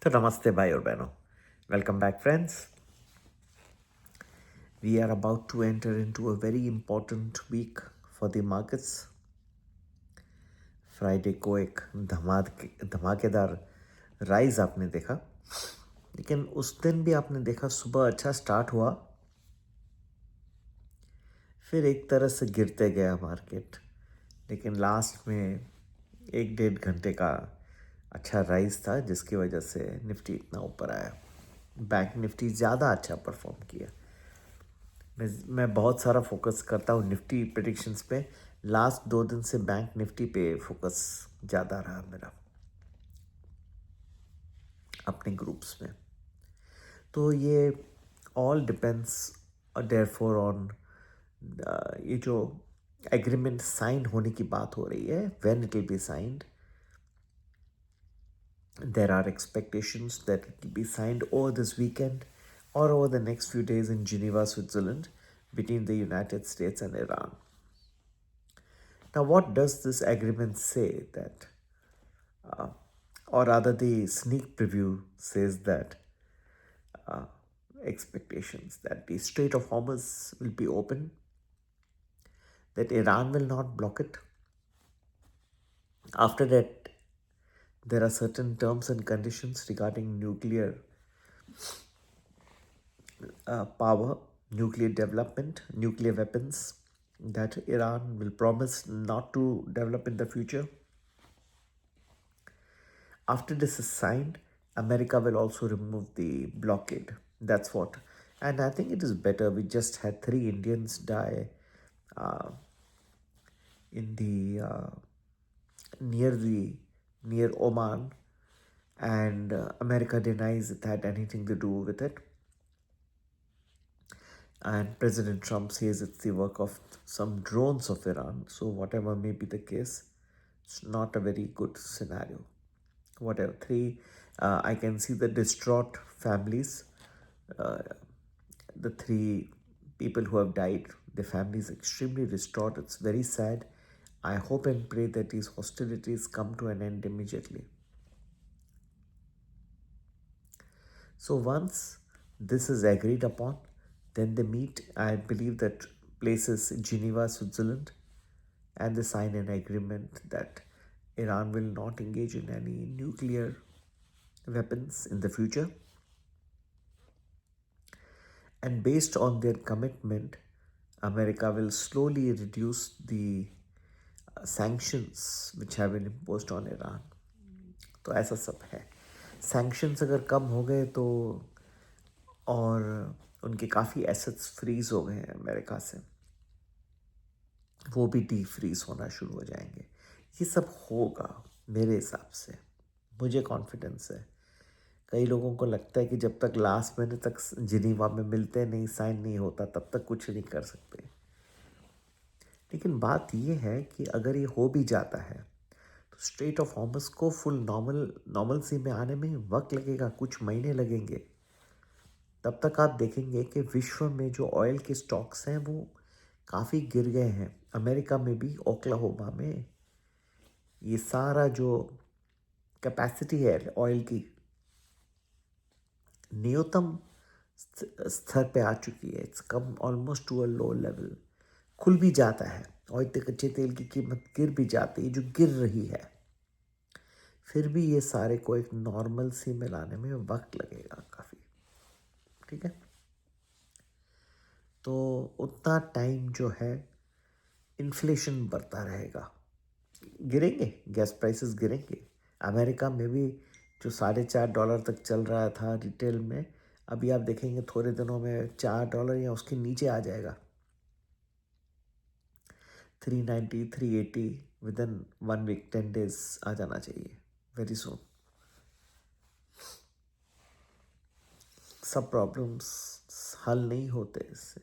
तो नमस्ते भाई और बहनों, welcome back friends. We are about to enter into a very important week for the markets. Friday को एक धमाकेदार राइज आपने देखा, लेकिन उस दिन भी आपने देखा सुबह अच्छा स्टार्ट हुआ, फिर एक तरह से गिरते गया मार्केट, लेकिन लास्ट में 1-1.5 घंटे का अच्छा राइज था जिसकी वजह से निफ्टी इतना ऊपर आया. बैंक निफ्टी ज़्यादा अच्छा परफॉर्म किया. मैं बहुत सारा फोकस करता हूँ निफ्टी प्रेडिक्शंस पे. लास्ट 2 दिन से बैंक निफ्टी पे फोकस ज़्यादा रहा मेरा अपने ग्रुप्स में. तो ये ऑल डिपेंड्स देयरफॉर ऑन ये जो एग्रीमेंट साइन होने की बात हो रही है, when it will be signed. There are expectations that it will be signed over this weekend or over the next few days in Geneva, Switzerland, between the United States and Iran. Now, what does this agreement say that, or rather, the sneak preview says that expectations that the Strait of Hormuz will be open, that Iran will not block it. After that, there are certain terms and conditions regarding nuclear power, nuclear development, nuclear weapons that Iran will promise not to develop in the future. After this is signed, America will also remove the blockade. That's what. And I think it is better. We just had 3 Indians die uh, in the near Oman, and America denies it had anything to do with it. And President Trump says it's the work of some drones of Iran. So whatever may be the case, it's not a very good scenario. Whatever. I can see the distraught families. Uh, the 3 people who have died, the family is extremely distraught. It's very sad. I hope and pray that these hostilities come to an end immediately. So once this is agreed upon, then they meet, I believe that places in Geneva, Switzerland, and they sign an agreement that Iran will not engage in any nuclear weapons in the future. And based on their commitment, America will slowly reduce the sanctions which have been imposed on Iran. तो ऐसा सब है. Sanctions अगर कम हो गए तो, और उनके काफ़ी एसेट्स फ्रीज हो गए हैं अमेरिका से, वो भी डी फ्रीज होना शुरू हो जाएंगे. ये सब होगा मेरे हिसाब से, मुझे कॉन्फिडेंस है. कई लोगों को लगता है कि जब तक लास्ट महीने तक जिनीवा में मिलते नहीं, साइन नहीं होता, तब तक कुछ नहीं कर सकते. लेकिन बात ये है कि अगर ये हो भी जाता है तो स्ट्रेट ऑफ हॉर्मस को फुल नॉर्मल सी में आने में वक्त लगेगा, कुछ महीने लगेंगे. तब तक आप देखेंगे कि विश्व में जो ऑयल के स्टॉक्स हैं वो काफ़ी गिर गए हैं. अमेरिका में भी, ओक्लाहोमा में, ये सारा जो कैपेसिटी है ऑयल की न्यूनतम स्तर पे आ चुकी है. It's come almost to a low level. खुल भी जाता है और इतने कच्चे तेल की कीमत गिर भी जाती है जो गिर रही है, फिर भी ये सारे को एक नॉर्मल सी में लाने में वक्त लगेगा काफ़ी. ठीक है, तो उतना टाइम जो है इन्फ्लेशन बढ़ता रहेगा, गिरेंगे गैस प्राइसेस गिरेंगे. अमेरिका में भी जो $4.5 तक चल रहा था रिटेल में, अभी आप देखेंगे थोड़े दिनों में $4 या उसके नीचे आ जाएगा. 390, 380 विद इन 1 वीक, 10 days आ जाना चाहिए वेरी सोन. सब प्रॉब्लम्स हल नहीं होते इससे,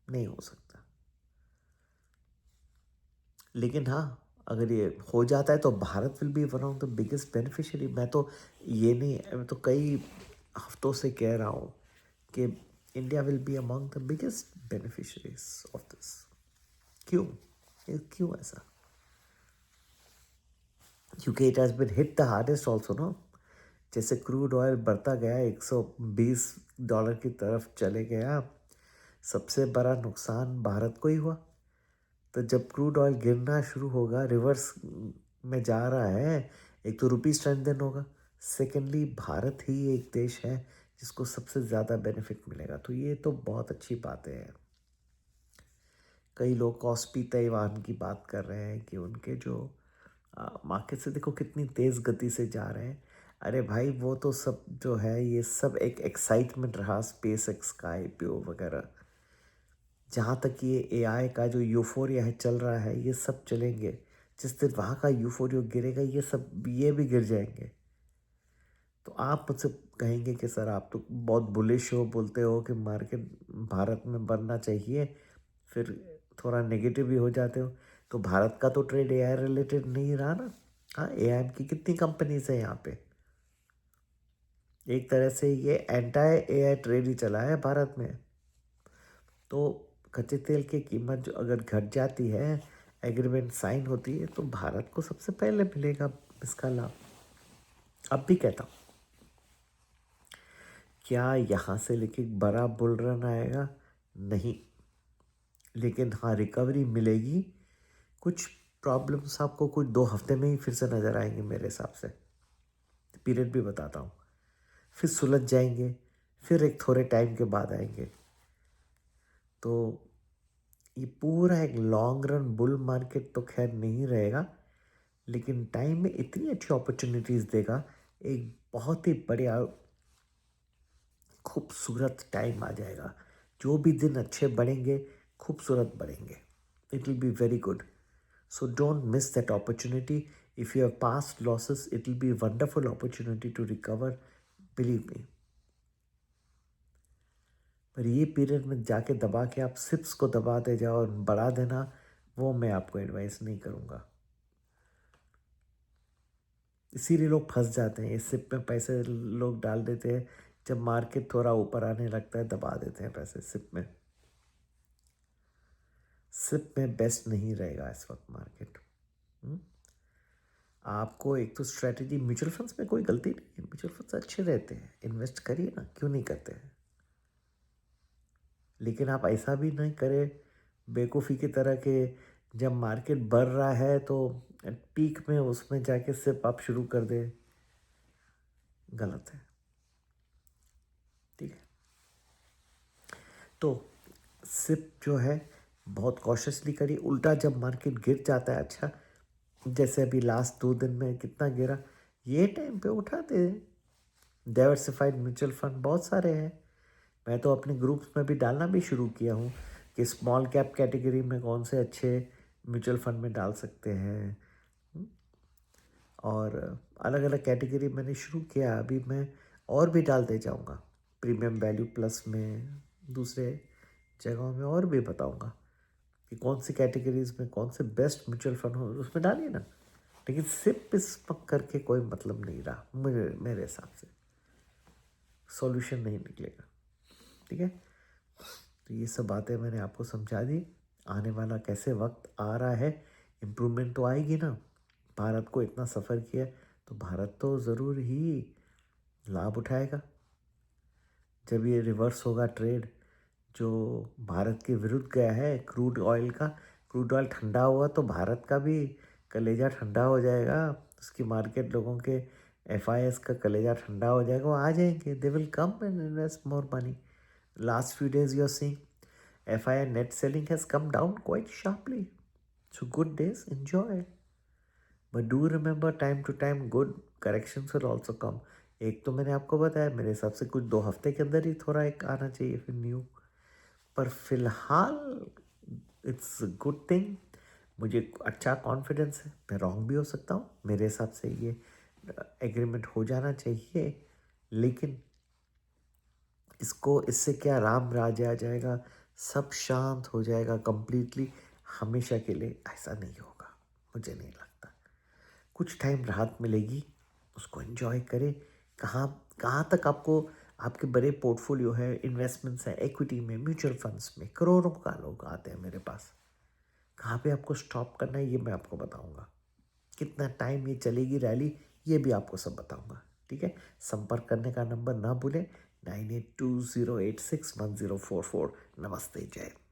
नहीं हो सकता. लेकिन हाँ, अगर ये हो जाता है तो Bharat will be one of the biggest beneficiary. मैं तो कई हफ्तों से कह रहा हूँ कि India will be among the biggest beneficiaries of this. क्यों ऐसा? क्योंकि it has been hit the hardest also, no. जैसे क्रूड ऑयल बढ़ता गया $120 की तरफ चले गया, सबसे बड़ा नुकसान भारत को ही हुआ। तो जब क्रूड ऑयल गिरना शुरू होगा, रिवर्स में जा रहा है, एक तो रुपी स्ट्रेंथन होगा, सेकेंडली भारत ही एक देश है जिसको सबसे ज़्यादा बेनिफिट मिलेगा। तो ये तो बहुत अच्छी बातें हैं। कई लोग कॉस्पी ताइवान की बात कर रहे हैं कि उनके जो मार्केट से देखो कितनी तेज़ गति से जा रहे हैं। अरे भाई, वो तो सब जो है ये सब एक एक्साइटमेंट रहा, स्पेस एक्स का IPO वगैरह। जहाँ तक ये AI का जो यूफोरिया है चल रहा है, ये सब चलेंगे। जिस दिन वहाँ का यूफोरिया गिरेगा, ये भी गिर जाएंगे। तो आप मुझसे कहेंगे कि सर आप तो बहुत बुलिश हो, बोलते हो कि मार्केट भारत में बनना चाहिए, फिर थोड़ा नेगेटिव भी हो जाते हो। तो भारत का तो ट्रेड AI रिलेटेड नहीं रहा ना। हाँ, AI की कितनी कंपनीज हैं यहाँ पे। एक तरह से ये एंटाई AI ट्रेड ही चला है भारत में। तो कच्चे तेल की कीमत जो अगर घट जाती है, एग्रीमेंट साइन होती है, तो भारत को सबसे पहले मिलेगा इसका लाभ। अब भी कहता हूँ, क्या यहाँ से लेके बड़ा बुल रन आएगा? नहीं, लेकिन हाँ रिकवरी मिलेगी। कुछ प्रॉब्लम्स आपको कुछ 2 हफ्ते में ही फिर से नज़र आएंगे मेरे हिसाब से। पीरियड भी बताता हूँ, फिर सुलझ जाएंगे, फिर एक थोड़े टाइम के बाद आएंगे। तो ये पूरा एक लॉन्ग रन बुल मार्केट तो खैर नहीं रहेगा, लेकिन टाइम में इतनी अच्छी अपॉर्चुनिटीज़ देगा। एक बहुत ही बढ़िया खूबसूरत टाइम आ जाएगा। जो भी दिन अच्छे बढ़ेंगे, खूबसूरत बढ़ेंगे। It will be very good. So don't miss that opportunity. If you have past losses, it will be wonderful opportunity to recover, believe me. पर ये पीरियड में जाके दबा के आप सिप्स को दबा दे जाओ और बढ़ा देना, वो मैं आपको एडवाइस नहीं करूँगा। इसीलिए लोग फंस जाते हैं, इस सिप में पैसे लोग डाल देते हैं, जब मार्केट थोड़ा ऊपर आने लगता है दबा देते हैं पैसे सिप में। सिप में बेस्ट नहीं रहेगा इस वक्त मार्केट। आपको एक तो स्ट्रेटजी, म्यूचुअल फंड्स में कोई गलती नहीं है, म्यूचुअल फंड्स अच्छे रहते हैं, इन्वेस्ट करिए ना, क्यों नहीं करते हैं। लेकिन आप ऐसा भी नहीं करें बेवकूफ़ी की तरह के जब मार्केट बढ़ रहा है तो पीक में उसमें जाके सिप आप शुरू कर दे, गलत है। ठीक है, तो सिप जो है बहुत कॉशियसली करिए। उल्टा जब मार्केट गिर जाता है, अच्छा जैसे अभी लास्ट 2 दिन में कितना गिरा, ये टाइम पे उठाते हैं। डाइवर्सिफाइड म्यूचुअल फंड बहुत सारे हैं, मैं तो अपने ग्रुप्स में भी डालना भी शुरू किया हूँ कि स्मॉल कैप कैटेगरी में कौन से अच्छे म्यूचुअल फंड में डाल सकते हैं। और अलग अलग कैटेगरी मैंने शुरू किया, अभी मैं और भी डालते जाऊँगा। प्रीमियम वैल्यू प्लस में, दूसरे जगहों में और भी बताऊँगा कि कौन सी कैटेगरीज में कौन से बेस्ट म्यूचुअल फंड हो, उसमें डालिए ना। लेकिन सिर्फ इस पक करके कोई मतलब नहीं रहा, मेरे हिसाब से सॉल्यूशन नहीं निकलेगा। ठीक है, तो ये सब बातें मैंने आपको समझा दी। आने वाला कैसे वक्त आ रहा है, इम्प्रूवमेंट तो आएगी ना। भारत को इतना सफ़र किया तो भारत तो ज़रूर ही लाभ उठाएगा। जब ये रिवर्स होगा ट्रेड जो भारत के विरुद्ध गया है क्रूड ऑयल का, क्रूड ऑयल ठंडा हुआ तो भारत का भी कलेजा ठंडा हो जाएगा, उसकी मार्केट लोगों के FIS का कलेजा ठंडा हो जाएगा, वो आ जाएंगे, they will come and invest more money. Last few days you are seeing FII net selling has come down quite sharply. So good days, enjoy. But do remember time to time good corrections will also come. एक तो मैंने आपको बताया, मेरे हिसाब से कुछ 2 हफ्ते के अंदर ही थोड़ा एक आना चाहिए फिर न्यू। पर फिलहाल इट्स गुड थिंग, मुझे अच्छा कॉन्फिडेंस है। मैं रॉन्ग भी हो सकता हूँ, मेरे हिसाब से ये एग्रीमेंट हो जाना चाहिए, लेकिन इससे क्या राम राज आ जाएगा, सब शांत हो जाएगा कंप्लीटली हमेशा के लिए? ऐसा नहीं होगा, मुझे नहीं लगता। कुछ टाइम राहत मिलेगी, उसको एंजॉय करें। कहाँ कहाँ तक आपको आपके बड़े पोर्टफोलियो है, इन्वेस्टमेंट्स हैं, इक्विटी में, म्यूचुअल फंड्स में, करोड़ों का लोग आते हैं मेरे पास। कहाँ पे आपको स्टॉप करना है ये मैं आपको बताऊंगा। कितना टाइम ये चलेगी रैली ये भी आपको सब बताऊंगा। ठीक है, संपर्क करने का नंबर ना भूलें, 9820861044। नमस्ते, जय हिंद।